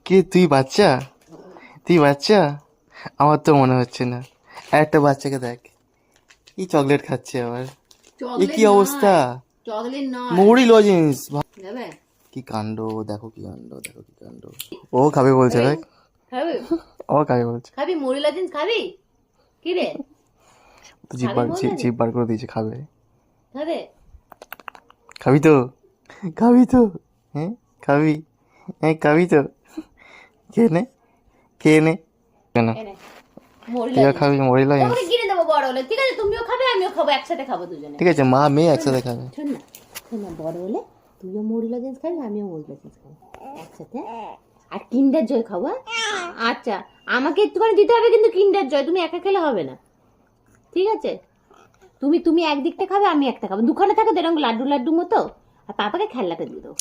কে তুই বাচ্চা? তুই বাচ্চা? আমার তো মনে হচ্ছে না। আর একটা বাচ্চাকে দেখ, কি চকলেট খাচ্ছে আবার। এ কি অবস্থা? চকলেট নয়, মৌরি লজেন্স। নেবে? কি কাণ্ড, দেখো কি কাণ্ড, দেখো কি কাণ্ড। ও খাবে বলছে, দেখ খাবি? ও খাবে বলছে। খাবি মুড়ি লজেন্স খাবি? কি রে, তো জিভ বার করে দিয়েছে, খাবে। খাবে? খাবি তো? খাবি তো? হ্যাঁ খাবি? হ্যাঁ খাবি তো? খেয়ে নে, খেয়ে নে। কেন এনে মুড়ি তুইও লজেন্স খাবি মৌরি লজেন্স? তোমাকে কিনে দেবো বড় হলে, ঠিক আছে? তুমিও খাবে আমিও খাবো, একসাথে খাবো দুজনে। ঠিক আছে, মা মেয়ে একসাথে খাবে। শোন না, শোন না, বড় হলে তুইও মুড়ি লজেন্স খাবি আমিও মুড়ি লজেন্স খাবো একসাথে। আর কিন্ডার জয় খাবো, হ্যাঁ? আচ্ছা, আমাকে একটুখানি দিতে হবে কিন্তু কিন্ডার জয়, তুমি একা খেলে হবে না, ঠিক আছে? তুমি একদিকটা খাবে আমি একটা খাবো, দুখানে থাকে তো এরকম লাড্ডু লাড্ডু মতো, আর পাপাকে খেলনাটা দিয়ে দেবো।